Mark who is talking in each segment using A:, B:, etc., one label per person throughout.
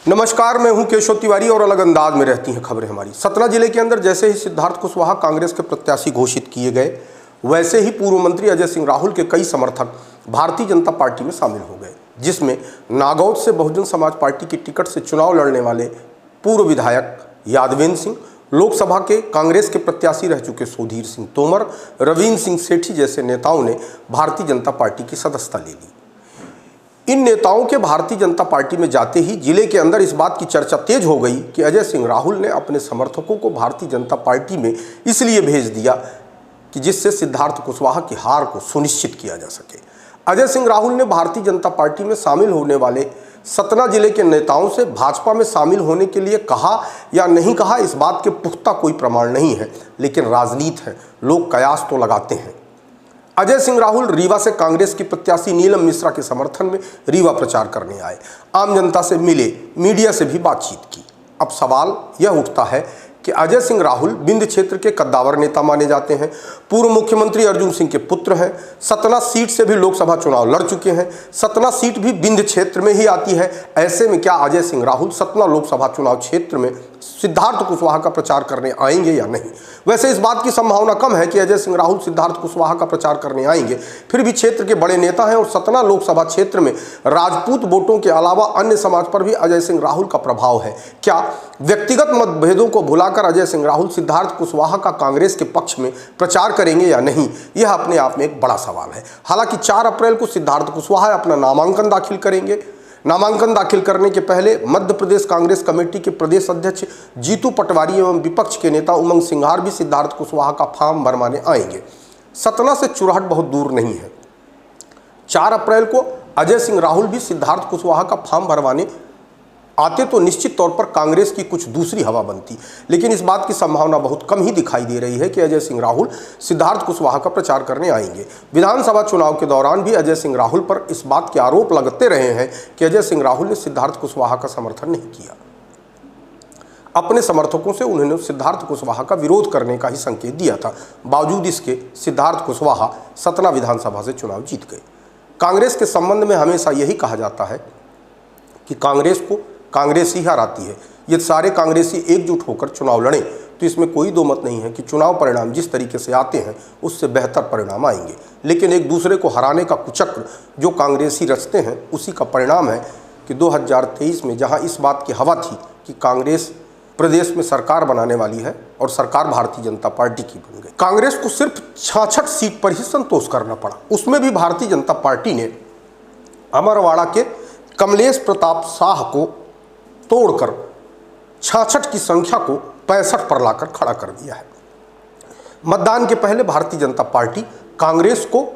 A: नमस्कार, मैं हूं केशव तिवारी और अलग अंदाज में रहती हैं खबरें हमारी। सतना जिले के अंदर जैसे ही सिद्धार्थ कुशवाहा कांग्रेस के प्रत्याशी घोषित किए गए, वैसे ही पूर्व मंत्री अजय सिंह राहुल के कई समर्थक भारतीय जनता पार्टी में शामिल हो गए, जिसमें नागौद से बहुजन समाज पार्टी की टिकट से चुनाव लड़ने वाले पूर्व विधायक यादवेंद्र सिंह, लोकसभा के कांग्रेस के प्रत्याशी रह चुके सुधीर सिंह तोमर, रविंद्र सिंह सेठी जैसे नेताओं ने भारतीय जनता पार्टी की सदस्यता ले ली। इन नेताओं के भारतीय जनता पार्टी में जाते ही जिले के अंदर इस बात की चर्चा तेज हो गई कि अजय सिंह राहुल ने अपने समर्थकों को भारतीय जनता पार्टी में इसलिए भेज दिया कि जिससे सिद्धार्थ कुशवाहा की हार को सुनिश्चित किया जा सके। अजय सिंह राहुल ने भारतीय जनता पार्टी में शामिल होने वाले सतना जिले के नेताओं से भाजपा में शामिल होने के लिए कहा या नहीं कहा, इस बात के पुख्ता कोई प्रमाण नहीं है, लेकिन राजनीति है, लोग कयास तो लगाते हैं। अजय सिंह राहुल रीवा से कांग्रेस की प्रत्याशी नीलम मिश्रा के समर्थन में रीवा प्रचार करने आए, आम जनता से मिले, मीडिया से भी बातचीत की। अब सवाल यह उठता है कि अजय सिंह राहुल बिंद क्षेत्र के कद्दावर नेता माने जाते हैं, पूर्व मुख्यमंत्री अर्जुन सिंह के पुत्र हैं, सतना सीट से भी लोकसभा चुनाव लड़ चुके हैं, सतना सीट भी बिंद क्षेत्र में ही आती है। ऐसे में क्या अजय सिंह राहुल सतना लोकसभा चुनाव क्षेत्र में सिद्धार्थ कुशवाहा का प्रचार करने आएंगे या नहीं? वैसे इस बात की संभावना कम है कि अजय सिंह राहुल सिद्धार्थ कुशवाहा का प्रचार करने आएंगे, फिर भी क्षेत्र के बड़े नेता हैं और सतना लोकसभा क्षेत्र में राजपूत वोटों के अलावा अन्य समाज पर भी अजय सिंह राहुल का प्रभाव है। क्या व्यक्तिगत मतभेदों को भुलाकर अजय सिंह राहुल सिद्धार्थ कुशवाहा का कांग्रेस के पक्ष में प्रचार करेंगे या नहीं, यह अपने आप में एक बड़ा सवाल है। हालांकि 4 अप्रैल को सिद्धार्थ कुशवाहा अपना नामांकन दाखिल करेंगे। नामांकन दाखिल करने के पहले मध्य प्रदेश कांग्रेस कमेटी के प्रदेश अध्यक्ष जीतू पटवारी एवं विपक्ष के नेता उमंग सिंघार भी सिद्धार्थ कुशवाहा का फॉर्म भरवाने आएंगे। सतना से चुराहट बहुत दूर नहीं है। 4 अप्रैल को अजय सिंह राहुल भी सिद्धार्थ कुशवाहा का फॉर्म भरवाने आते तो निश्चित तौर पर कांग्रेस की कुछ दूसरी हवा बनती, लेकिन इस बात की संभावना बहुत कम ही दिखाई दे रही है कि अजय सिंह राहुल सिद्धार्थ कुशवाहा का प्रचार करने आएंगे। विधानसभा चुनाव के दौरान भी अजय सिंह राहुल पर इस बात के आरोप लगते रहे हैं कि अजय सिंह राहुल ने सिद्धार्थ कुशवाहा का समर्थन नहीं किया। अपने समर्थकों से उन्होंने सिद्धार्थ कुशवाहा का विरोध करने का ही संकेत दिया था। बावजूद इसके सिद्धार्थ कुशवाहा सतना विधानसभा से चुनाव जीत गए। कांग्रेस के संबंध में हमेशा यही कहा जाता है कि कांग्रेस को कांग्रेस ही हराती है। ये सारे कांग्रेसी एकजुट होकर चुनाव लड़ें तो इसमें कोई दो मत नहीं है कि चुनाव परिणाम जिस तरीके से आते हैं उससे बेहतर परिणाम आएंगे। लेकिन एक दूसरे को हराने का कुचक्र जो कांग्रेसी रचते हैं, उसी का परिणाम है कि 2023 में जहां इस बात की हवा थी कि कांग्रेस प्रदेश में सरकार बनाने वाली है और सरकार भारतीय जनता पार्टी की बन गई, कांग्रेस को सिर्फ 66 सीट पर ही संतोष करना पड़ा। उसमें भी भारतीय जनता पार्टी ने अमरवाड़ा के कमलेश प्रताप शाह को तोड़कर 66 की संख्या को 65 पर लाकर खड़ा कर दिया है। मतदान के पहले भारतीय जनता पार्टी कांग्रेस को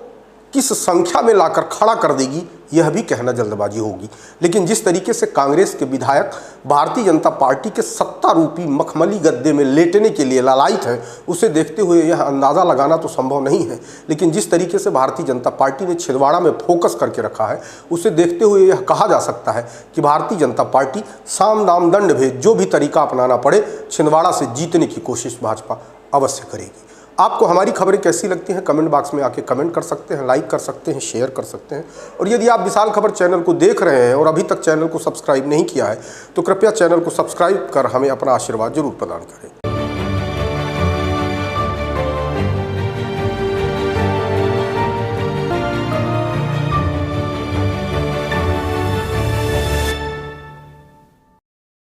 A: किस संख्या में लाकर खड़ा कर देगी यह भी कहना जल्दबाजी होगी, लेकिन जिस तरीके से कांग्रेस के विधायक भारतीय जनता पार्टी के सत्ता रूपी मखमली गद्दे में लेटने के लिए लालायित हैं, उसे देखते हुए यह अंदाज़ा लगाना तो संभव नहीं है। लेकिन जिस तरीके से भारतीय जनता पार्टी ने छिंदवाड़ा में फोकस करके रखा है, उसे देखते हुए यह कहा जा सकता है कि भारतीय जनता पार्टी साम दाम दंड भेद जो भी तरीका अपनाना पड़े, छिंदवाड़ा से जीतने की कोशिश भाजपा अवश्य करेगी। आपको हमारी खबरें कैसी लगती हैं कमेंट बॉक्स में आके कमेंट कर सकते हैं, लाइक कर सकते हैं, शेयर कर सकते हैं। और यदि आप विशाल खबर चैनल को देख रहे हैं और अभी तक चैनल को सब्सक्राइब नहीं किया है तो कृपया चैनल को सब्सक्राइब कर हमें अपना आशीर्वाद जरूर प्रदान करें।